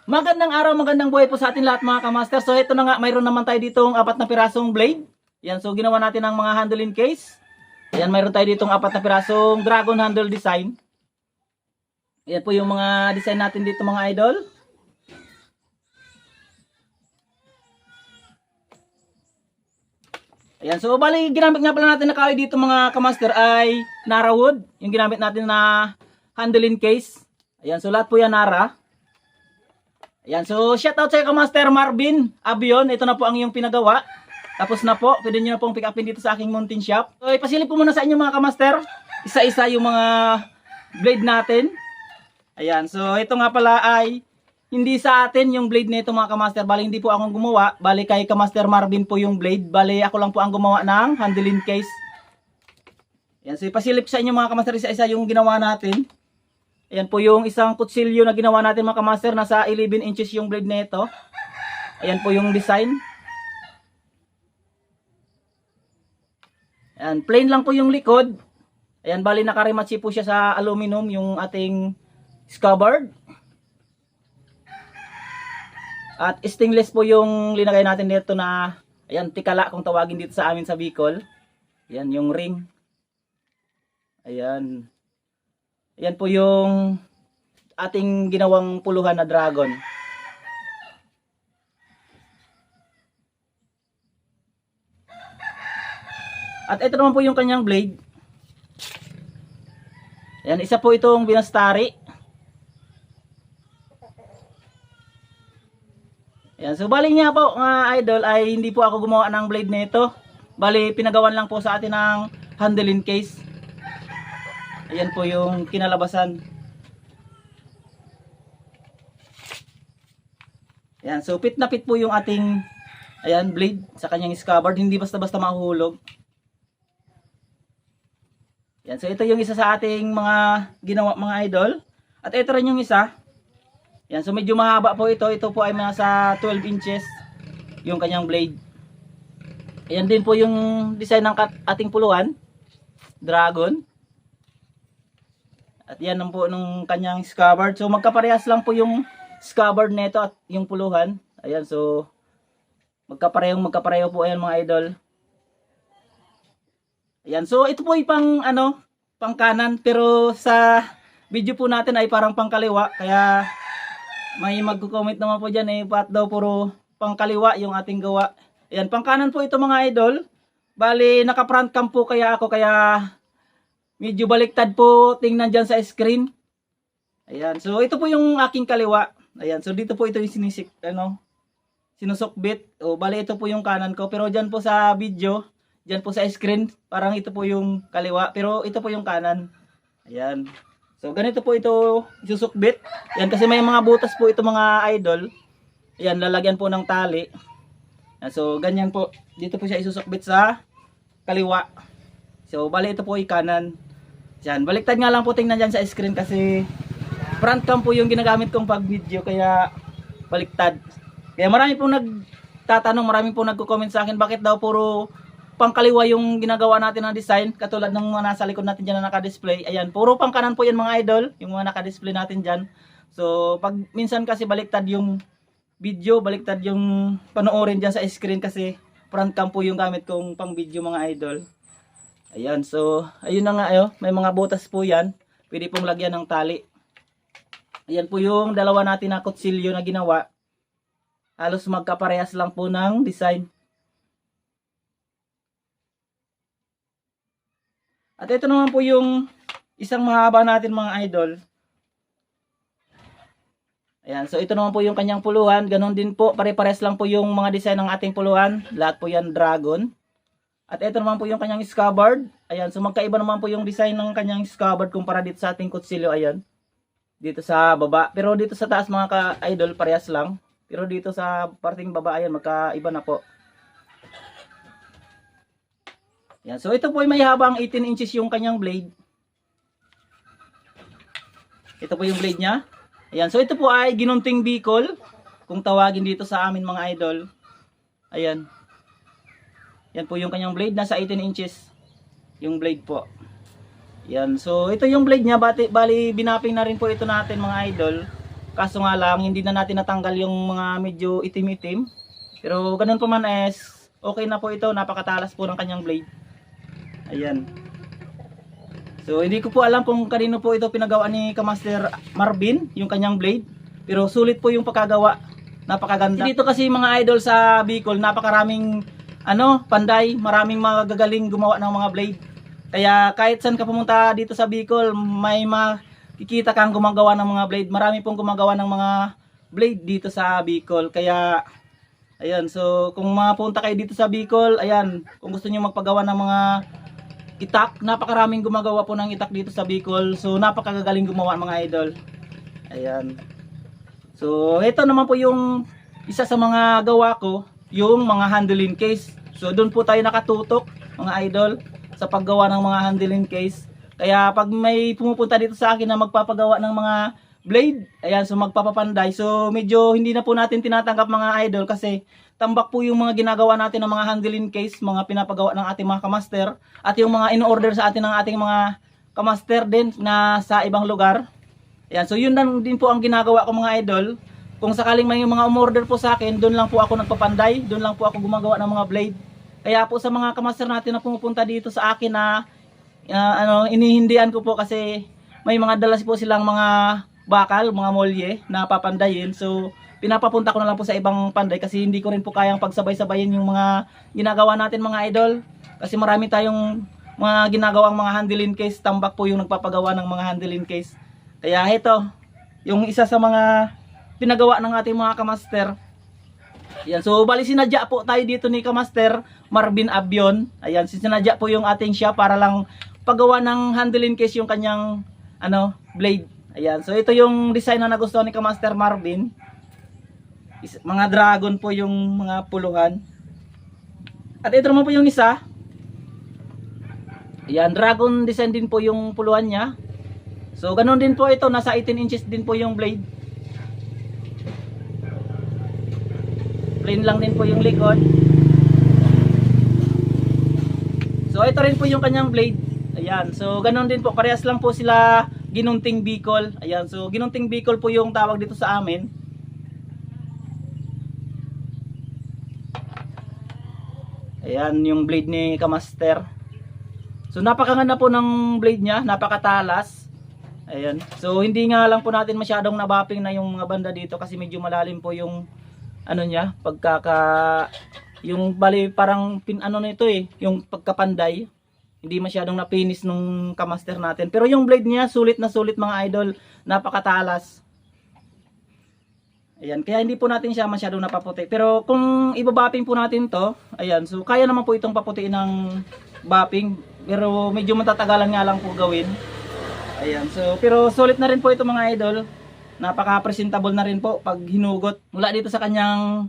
Magandang araw, magandang buhay po sa atin lahat mga kamaster. So ito na nga, mayroon naman tayo ditong 4 na pirasong blade. Yan, so ginawa natin ang mga handling case. Yan, mayroon tayo ditong 4 na pirasong dragon handle design. Yan po yung mga design natin dito mga idol. Ayan, so bali ginamit nga pala natin na kahoy dito mga kamaster ay Nara wood. Yung ginamit natin na handling case. Ayan, so lahat po yan Nara. Ayan, so shout out sa Master Marvin Abion. Ito na po ang iyong pinagawa. Tapos na po, pwede nyo na pong pick upin dito sa aking mountain shop. So ipasilip po muna sa inyo mga kamaster. Isa-isa yung mga blade natin. Ayan, so ito nga pala ay hindi sa atin yung blade nito mga kamaster. Bali hindi po akong gumawa. Bali kay Master Marvin po yung blade. Bali ako lang po ang gumawa ng handling case. Ayan, so ipasilip sa inyo mga kamaster. Isa-isa yung ginawa natin. Ayan po yung isang kutsilyo na ginawa natin mga kamaster. Nasa 11 inches yung blade nito. Ayan po yung design. Ayan, plain lang po yung likod. Ayan, bali nakarimatsi po siya sa aluminum yung ating scabbard. At stainless po yung linagay natin dito na, ayan, tikala kung tawagin dito sa amin sa Bicol. Ayan, yung ring. Ayan. Ayan po yung ating ginawang puluhan na dragon. At ito naman po yung kanyang blade. Ayan, isa po itong binastari. Ayan, so bali nga po mga idol ay hindi po ako gumawa ng blade nito. Bali pinagawan lang po sa atin ng handling case. Ayan po yung kinalabasan. Ayan, so fit na fit po yung ating ayan, blade sa kanyang scabbard. Hindi basta-basta mahuhulog. Ayan, so ito yung isa sa ating mga ginawa mga idol. At ito rin yung isa. Ayan, so medyo mahaba po ito. Ito po ay nasa 12 inches yung kanyang blade. Ayan din po yung design ng ating puluhan. Dragon. At yan ang po nung kanyang scabbard. So magkaparehas lang po yung scabbard nito at yung puluhan. Ayan, so magkapareho po ayan mga idol. Ayan, so ito po ay pang pang kanan, pero sa video po natin ay parang pang kaliwa. Kaya may magko-comment naman po diyan ba't daw puro pang kaliwa yung ating gawa. Ayan, pang kanan po ito mga idol. Bali naka front cam po kaya ako, kaya medyo baliktad po tingnan dyan sa screen. Ayan, so ito po yung aking kaliwa. Ayan, so dito po ito yung sinusukbit. O bali ito po yung kanan ko, pero dyan po sa video, dyan po sa screen, parang ito po yung kaliwa, pero ito po yung kanan. Ayan. So ganito po ito isusukbit. Ayan, kasi may mga butas po ito mga idol. Ayan, lalagyan po ng tali. Ayan, so ganyan po. Dito po siya isusukbit sa kaliwa. So bali ito po yung kanan. Yan, baliktad nga lang po tingnan dyan sa screen kasi front cam po yung ginagamit kong pag video, kaya baliktad. Kaya marami pong nagtatanong, marami pong nagko-comment sa akin bakit daw puro pangkaliwa yung ginagawa natin ng design, katulad ng mga nasa likod natin dyan na naka-display. Ayan, puro pang kanan po yan mga idol, yung mga naka-display natin dyan. So pag minsan kasi baliktad yung video, baliktad yung panoorin dyan sa screen kasi front cam po yung gamit kong pang video mga idol. Ayan, so ayun na nga may mga butas po yan. Pwede pong lagyan ng tali. Ayan po yung dalawa natin na kutsilyo na ginawa. Halos magkaparehas lang po ng design. At ito naman po yung isang mahaba natin mga idol. Ayan, so ito naman po yung kanyang puluhan. Ganon din po, pare-pares lang po yung mga design ng ating puluhan. Lahat po yan dragon. At ito naman po yung kanyang scabbard. Ayan, so magkaiba naman po yung design ng kanyang scabbard kumpara dito sa ating kutsilyo. Ayan, dito sa baba. Pero dito sa taas mga ka-idol, parehas lang. Pero dito sa parting baba, ayan, magkaiba na po. Ayan, so ito po ay may habang 18 inches yung kanyang blade. Ito po yung blade niya. Ayan, so ito po ay ginunting Bicol, kung tawagin dito sa amin mga idol. Ayan. Yan po yung kanyang blade, nasa 18 inches yung blade po. Yan, so ito yung blade niya, bali binapping na rin po ito natin mga idol. Kaso nga lang, hindi na natin natanggal yung mga medyo itim-itim. Pero ganun pa man es, okay na po ito. Napakatalas po ng kanyang blade. Ayan. So hindi ko po alam kung kanino po ito pinagawa ni Kamaster Marvin, yung kanyang blade. Pero sulit po yung pagkagawa. Napakaganda. Dito kasi mga idol sa Bicol, napakaraming panday, maraming magagaling gumawa ng mga blade. Kaya kahit saan ka pumunta dito sa Bicol, may makikita kang gumagawa ng mga blade. Marami pong gumagawa ng mga blade dito sa Bicol. Kaya ayan, so kung mapunta kayo dito sa Bicol, ayan, kung gusto niyo magpagawa ng mga itak, napakaraming gumagawa po ng itak dito sa Bicol. So napakagagaling gumawa mga idol. Ayan. So ito naman po yung isa sa mga gawa ko, yung mga handling case. So doon po tayo nakatutok mga idol sa paggawa ng mga handling case. Kaya pag may pumupunta dito sa akin na magpapagawa ng mga blade, ayan, so magpapapanday. So medyo hindi na po natin tinatanggap mga idol kasi tambak po yung mga ginagawa natin ng mga handling case, mga pinapagawa ng ating mga kamaster, at yung mga in-order sa atin ng ating mga kamaster din na sa ibang lugar. Ayan, so yun lang din po ang ginagawa ko mga idol. Kung sakaling may mga umorder po sa akin, doon lang po ako nagpapanday, doon lang po ako gumagawa ng mga blade. Kaya po sa mga kamaster natin na pumupunta dito sa akin na inihindihan ko po kasi may mga dalas po silang mga bakal, mga molye na papandayin. So pinapapunta ko na lang po sa ibang panday kasi hindi ko rin po kayang pagsabay-sabayin yung mga ginagawa natin mga idol. Kasi marami tayong mga ginagawang mga handling case, tambak po yung nagpapagawa ng mga handling case. Kaya ito, yung isa sa mga pinagawa ng ating mga kamaster. Ayan, so bali sinadya po tayo dito ni Kamaster Marvin Abion. Ayan, sinadya po yung ating siya para lang paggawa ng handling case yung kanyang blade. Ayan, so ito yung design na nagustuhan ni Kamaster Marvin. Mga dragon po yung mga puluhan. At ito naman po yung isa. Ayan, dragon design din po yung puluhan niya. So ganun din po ito, nasa 18 inches din po yung blade. Plain lang din po yung likod. So ito rin po yung kanyang blade. Ayan, so ganun din po, parehas lang po sila ginunting Bicol. Ayan, so ginunting Bicol po yung tawag dito sa amin. Ayan yung blade ni Kamaster. So napakaganda po ng blade niya, napakatalas. Ayan. So hindi nga lang po natin masyadong nabapping na yung mga banda dito kasi medyo malalim po yung niya, yung bali parang nito yung pagkapanday. Hindi masyadong napinis nung kamaster natin. Pero yung blade niya sulit na sulit mga idol, napakatalas. Ayan, kaya hindi po natin siya masyadong napaputi. Pero kung ibabapping po natin to, ayan, so kaya naman po itong paputiin ng bapping. Pero medyo matatagalan nga lang po gawin. Ayan, so pero sulit na rin po ito mga idol. Napaka-presentable na rin po pag hinugot mula dito sa kanyang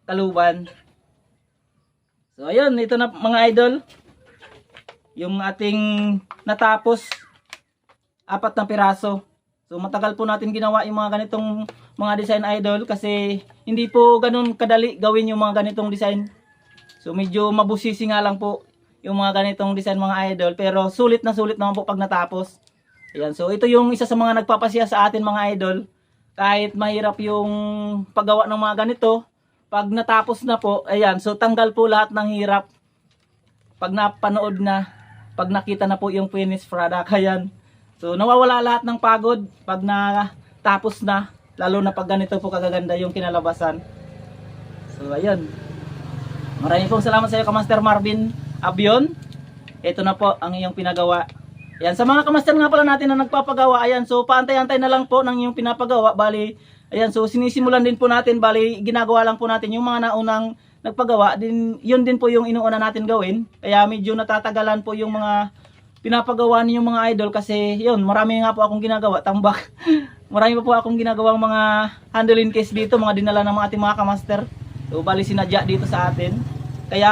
kaluban. So ayun, ito na mga idol. Yung ating natapos 4 na piraso. So matagal po natin ginawa yung mga ganitong mga design idol kasi hindi po ganun kadali gawin yung mga ganitong design. So medyo mabusisi nga lang po yung mga ganitong design mga idol, pero sulit na sulit naman po pag natapos. Ayan, so ito yung isa sa mga nagpapasya sa atin mga idol. Kahit mahirap yung paggawa ng mga ganito, pag natapos na po, ayan, so tanggal po lahat ng hirap. Pag napanood na, pag nakita na po yung finished product, ayan. So nawawala lahat ng pagod pag natapos na, lalo na pag ganito po kagaganda yung kinalabasan. So ayan. Maraming pong salamat sa iyo Kamaster Marvin Abion. Ito na po ang iyong pinagawa. Ayan, sa mga kamaster nga pala natin na nagpapagawa, ayan, so paantay-antay na lang po ng iyong pinapagawa. Bali, ayan, so sinisimulan din po natin, bali, ginagawa lang po natin yung mga naunang nagpagawa, din, yun din po yung inuuna natin gawin. Kaya medyo natatagalan po yung mga pinapagawa ninyong mga idol kasi yun, marami nga po akong ginagawa, tambak. Marami pa po akong ginagawang mga handling case dito, mga dinala ng mga ating mga kamaster. So, bali, sinadya dito sa atin. Kaya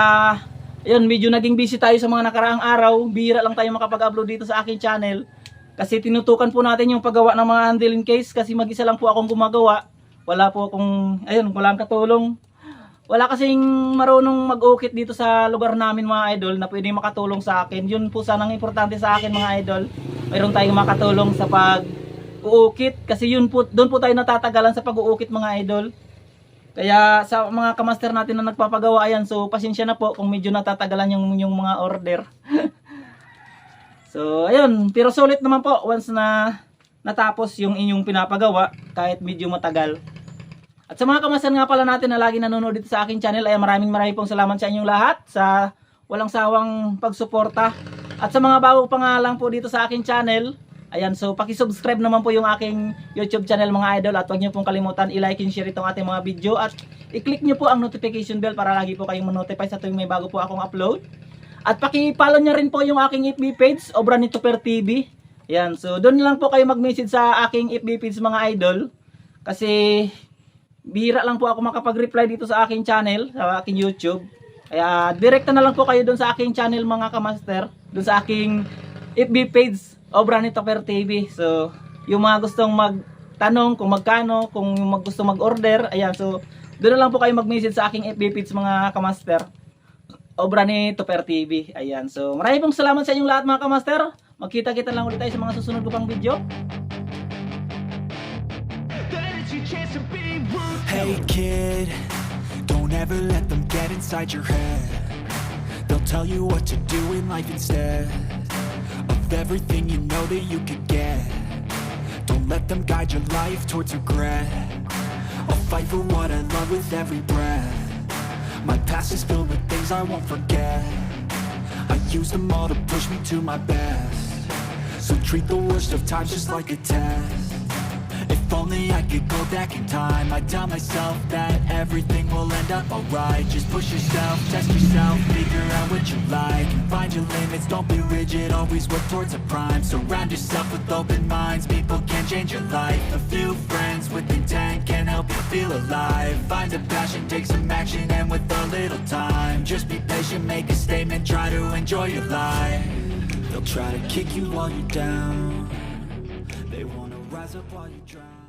ayun, medyo naging busy tayo sa mga nakaraang araw. Bihira lang tayo makapag-upload dito sa aking channel. Kasi tinutukan po natin yung paggawa ng mga handling case. Kasi mag-isa lang po akong gumagawa. Wala po akong, ayun, walang katulong. Wala kasing marunong mag-ukit dito sa lugar namin mga idol na pwedeng makatulong sa akin. Yun po sanang importante sa akin mga idol. Mayroon tayong makatulong sa uukit kasi yun po, doon po tayo natatagalan sa pag-uukit mga idol. Kaya sa mga kamaster natin na nagpapagawa, ayan, so pasensya na po kung medyo natatagalan yung mga order. So ayun, pero sulit naman po once na natapos yung inyong pinapagawa kahit medyo matagal. At sa mga kamaster nga pala natin na lagi nanonood dito sa aking channel, ay maraming pong salamat sa inyong lahat sa walang sawang pagsuporta. At sa mga bago pa nga lang po dito sa aking channel, ayan, so paki-subscribe naman po yung aking YouTube channel mga idol, at huwag niyo pong kalimutan i-like and share itong ating mga video, at i-click niyo po ang notification bell para lagi po kayong ma-notify sa tuwing may bago po akong upload. At paki-follow niyo rin po yung aking FB page, Obra ni Tupper TV. Ayan, so doon lang po kayo mag-message sa aking FB page mga idol, kasi bihira lang po ako makapag-reply dito sa aking channel, sa aking YouTube. Kaya direkta na lang po kayo doon sa aking channel mga kamaster, doon sa aking FB page, Obra ni Tupper TV. So yung mga gustong magtanong kung magkano, kung gusto mag-order, ayan, so doon na lang po kayo mag-message sa aking FB page mga kamaster, Obra ni Tupper TV. Ayan, so maraming pong salamat sa inyong lahat mga kamaster. Magkita-kita lang ulit tayo sa mga susunod ko pang video. Hey kid, don't ever let them get inside your head. They'll tell you what to do in life instead of everything you know that you could get. Don't let them guide your life towards regret. I'll fight for what I love with every breath. My past is filled with things I won't forget. I use them all to push me to my best. So treat the worst of times just like a test. If only I could go back in time, I'd tell myself that everything will end up alright. Just push yourself, test yourself, figure out what you like, and find your limits, don't be rigid, always work towards a prime. Surround yourself with open minds, people can change your life. A few friends with intent can help you feel alive. Find a passion, take some action, and with a little time, just be patient, make a statement, try to enjoy your life. They'll try to kick you while you're down, they wanna rise up while you drown.